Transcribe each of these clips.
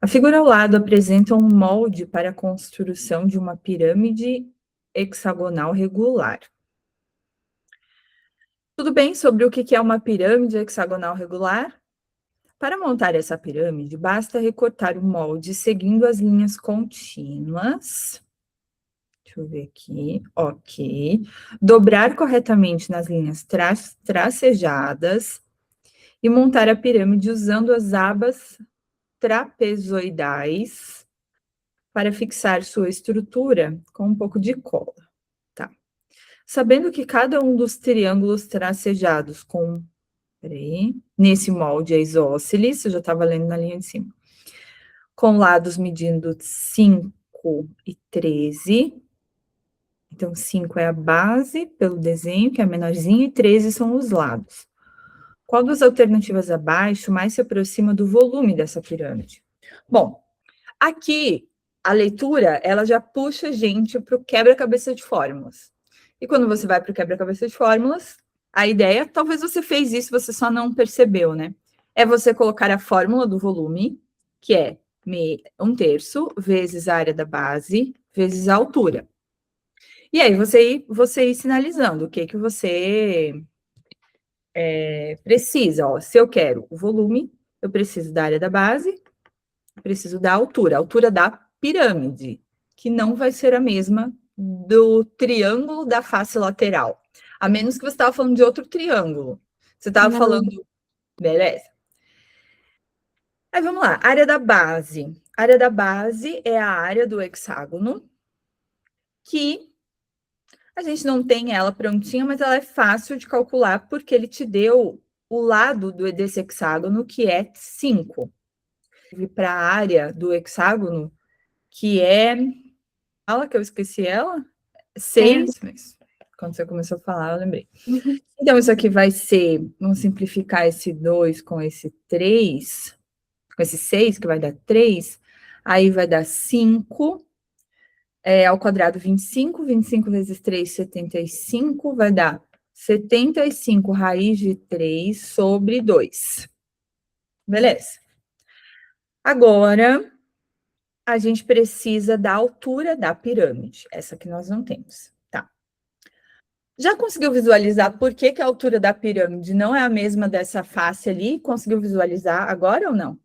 A figura ao lado apresenta um molde para a construção de uma pirâmide hexagonal regular. Tudo bem sobre o que é uma pirâmide hexagonal regular? Para montar essa pirâmide, basta recortar o molde seguindo as linhas contínuas. Deixa eu ver aqui. Ok. Dobrar corretamente nas linhas tracejadas e montar a pirâmide usando as abas trapezoidais para fixar sua estrutura com um pouco de cola. Tá. Sabendo que cada um dos triângulos tracejados com... Peraí, nesse molde é isósceles, eu já estava lendo na linha de cima. Com lados medindo 5 e 13. Então, 5 é a base pelo desenho, que é a menorzinha, e 13 são os lados. Qual das alternativas abaixo mais se aproxima do volume dessa pirâmide? Bom, aqui a leitura, ela já puxa a gente para o quebra-cabeça de fórmulas. E quando você vai para o quebra-cabeça de fórmulas, a ideia, talvez você fez isso, você só não percebeu, né? É você colocar a fórmula do volume, que é 1/3 vezes a área da base vezes a altura. E aí você ir sinalizando o que você precisa. Ó, se eu quero o volume, eu preciso da área da base, preciso da altura, a altura da pirâmide, que não vai ser a mesma do triângulo da face lateral. A menos que você estava falando de outro triângulo. Você estava falando... Beleza. Aí vamos lá, área da base. A área da base é a área do hexágono que a gente não tem ela prontinha, mas ela é fácil de calcular porque ele te deu o lado desse hexágono, que é 5. Para a área do hexágono, que é... Fala que eu esqueci ela? 6, mas quando você começou a falar, eu lembrei. Então, isso aqui vai ser... Vamos simplificar esse 2 com esse 3, com esse 6, que vai dar 3. Aí vai dar 5... ao quadrado 25, 25 vezes 3, 75, vai dar 75 raiz de 3 sobre 2. Beleza. Agora, a gente precisa da altura da pirâmide, essa que nós não temos, tá? Já conseguiu visualizar por que a altura da pirâmide não é a mesma dessa face ali? Conseguiu visualizar agora ou não?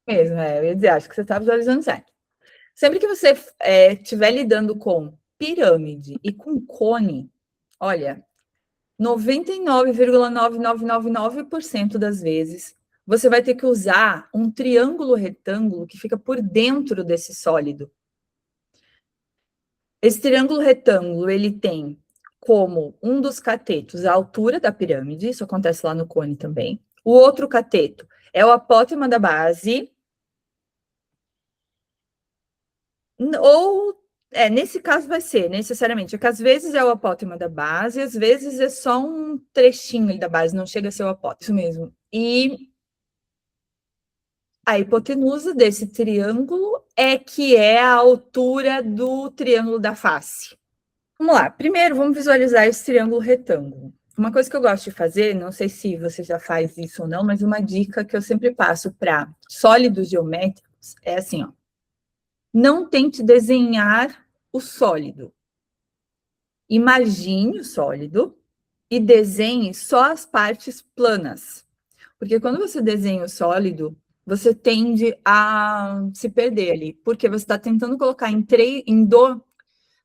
Mesmo, eu ia dizer, acho que você está visualizando certo. Sempre que você estiver lidando com pirâmide e com cone, olha, 99,9999% das vezes, você vai ter que usar um triângulo retângulo que fica por dentro desse sólido. Esse triângulo retângulo, ele tem como um dos catetos a altura da pirâmide, isso acontece lá no cone também. O outro cateto é o apótema da base, ou, nesse caso vai ser, necessariamente, é que às vezes é o apótema da base, às vezes é só um trechinho da base, não chega a ser o apótema, isso mesmo. E a hipotenusa desse triângulo é que é a altura do triângulo da face. Vamos lá, primeiro vamos visualizar esse triângulo retângulo. Uma coisa que eu gosto de fazer, não sei se você já faz isso ou não, mas uma dica que eu sempre passo para sólidos geométricos é assim, ó. Não tente desenhar o sólido. Imagine o sólido e desenhe só as partes planas. Porque quando você desenha o sólido, você tende a se perder ali, porque você está tentando colocar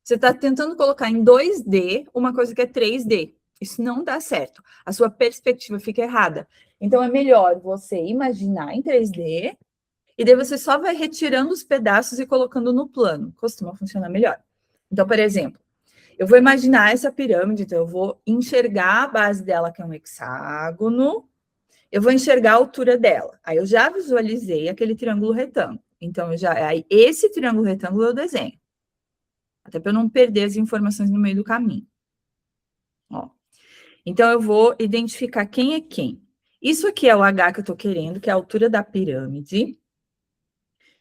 você está tentando colocar em 2D uma coisa que é 3D. Isso não dá certo. A sua perspectiva fica errada. Então, é melhor você imaginar em 3D e daí você só vai retirando os pedaços e colocando no plano. Costuma funcionar melhor. Então, por exemplo, eu vou imaginar essa pirâmide, então eu vou enxergar a base dela, que é um hexágono, eu vou enxergar a altura dela. Aí eu já visualizei aquele triângulo retângulo. Então, aí esse triângulo retângulo eu desenho. Até para eu não perder as informações no meio do caminho. Ó. Então, eu vou identificar quem é quem. Isso aqui é o H que eu estou querendo, que é a altura da pirâmide.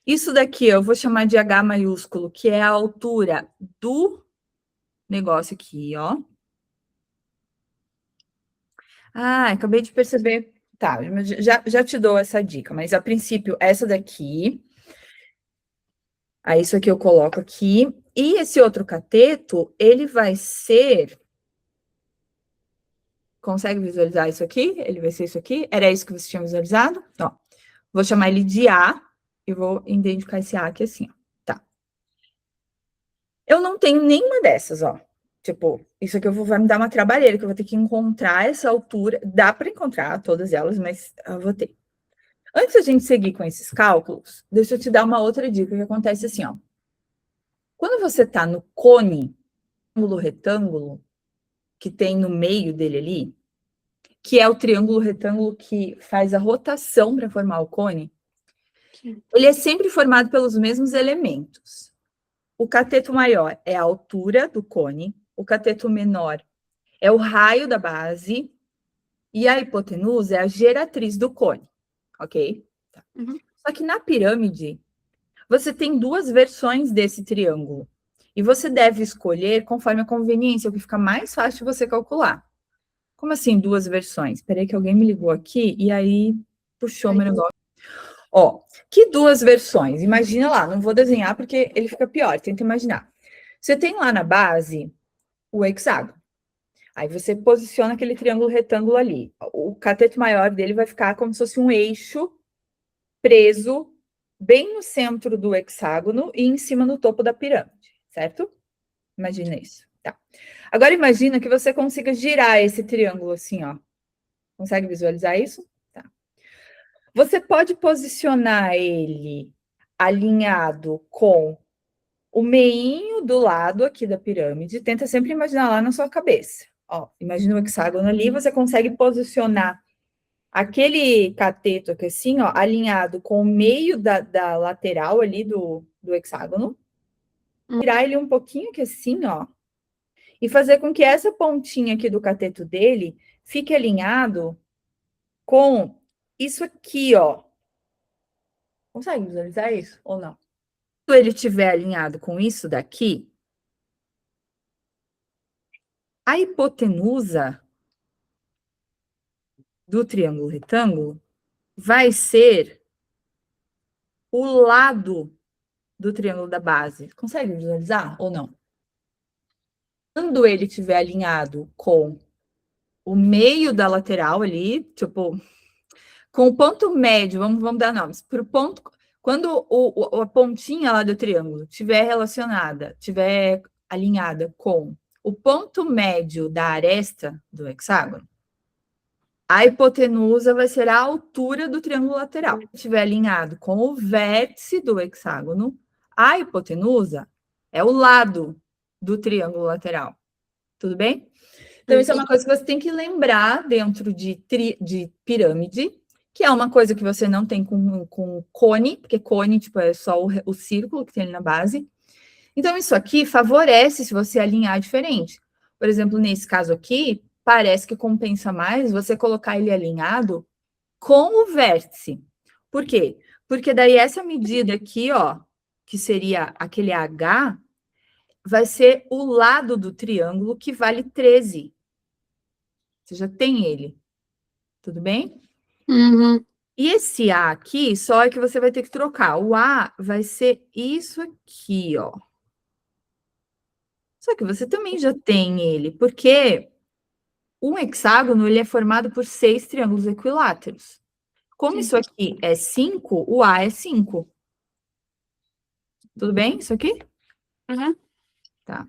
Isso daqui eu vou chamar de H maiúsculo, que é a altura do negócio aqui, ó. Ah, acabei de perceber. Tá, já te dou essa dica, mas a princípio, essa daqui Aí isso aqui eu coloco aqui. E esse outro cateto, ele vai ser... Consegue visualizar isso aqui? Ele vai ser isso aqui? Era isso que você tinha visualizado? Ó, vou chamar ele de A e vou identificar esse A aqui assim, ó. Tá. Eu não tenho nenhuma dessas, ó. Tipo, isso aqui vai me dar uma trabalheira, que eu vou ter que encontrar essa altura. Dá para encontrar todas elas, mas eu vou ter. Antes da gente seguir com esses cálculos, deixa eu te dar uma outra dica que acontece assim, ó. Quando você está no cone, triângulo retângulo, que tem no meio dele ali, que é o triângulo retângulo que faz a rotação para formar o cone, ele é sempre formado pelos mesmos elementos. O cateto maior é a altura do cone, o cateto menor é o raio da base e a hipotenusa é a geratriz do cone, ok? Tá. Uhum. Só que na pirâmide, você tem duas versões desse triângulo. E você deve escolher conforme a conveniência, o que fica mais fácil de você calcular. Como assim, duas versões? Espera aí que alguém me ligou aqui e aí puxou meu negócio. Ó, que duas versões? Imagina lá, não vou desenhar porque ele fica pior, tenta imaginar. Você tem lá na base o hexágono. Aí você posiciona aquele triângulo retângulo ali. O cateto maior dele vai ficar como se fosse um eixo preso bem no centro do hexágono e em cima no topo da pirâmide, certo? Imagina isso. Tá. Agora imagina que você consiga girar esse triângulo assim, ó. Consegue visualizar isso? Tá. Você pode posicionar ele alinhado com o meinho do lado aqui da pirâmide. Tenta sempre imaginar lá na sua cabeça. Ó, imagina o hexágono ali, você consegue posicionar aquele cateto aqui assim, ó, alinhado com o meio da lateral ali do hexágono. Tirar ele um pouquinho aqui assim, ó, e fazer com que essa pontinha aqui do cateto dele fique alinhado com isso aqui, ó. Consegue visualizar isso ou não? Quando ele estiver alinhado com isso daqui, a hipotenusa do triângulo retângulo vai ser o lado do triângulo da base. Consegue visualizar ou não? Quando ele estiver alinhado com o meio da lateral ali, tipo, com o ponto médio, vamos dar nomes, para o ponto, quando a pontinha lá do triângulo estiver relacionada, estiver alinhada com o ponto médio da aresta do hexágono, a hipotenusa vai ser a altura do triângulo lateral. Se estiver alinhado com o vértice do hexágono, a hipotenusa é o lado do triângulo lateral. Tudo bem? Então, isso é uma coisa que você tem que lembrar dentro de pirâmide, que é uma coisa que você não tem com cone, porque cone, tipo, é só o círculo que tem ali na base. Então, isso aqui favorece se você alinhar diferente. Por exemplo, nesse caso aqui, parece que compensa mais você colocar ele alinhado com o vértice. Por quê? Porque daí essa medida aqui, ó, que seria aquele H, vai ser o lado do triângulo que vale 13. Você já tem ele. Tudo bem? Uhum. E esse A aqui, só é que você vai ter que trocar. O A vai ser isso aqui, ó. Só que você também já tem ele, porque um hexágono ele é formado por 6 triângulos equiláteros. Como Sim. isso aqui é 5, o A é 5. Tudo bem isso aqui? Uhum. Tá.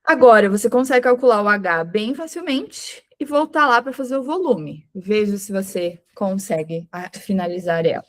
Agora, você consegue calcular o H bem facilmente e voltar lá para fazer o volume. Veja se você consegue finalizar ela.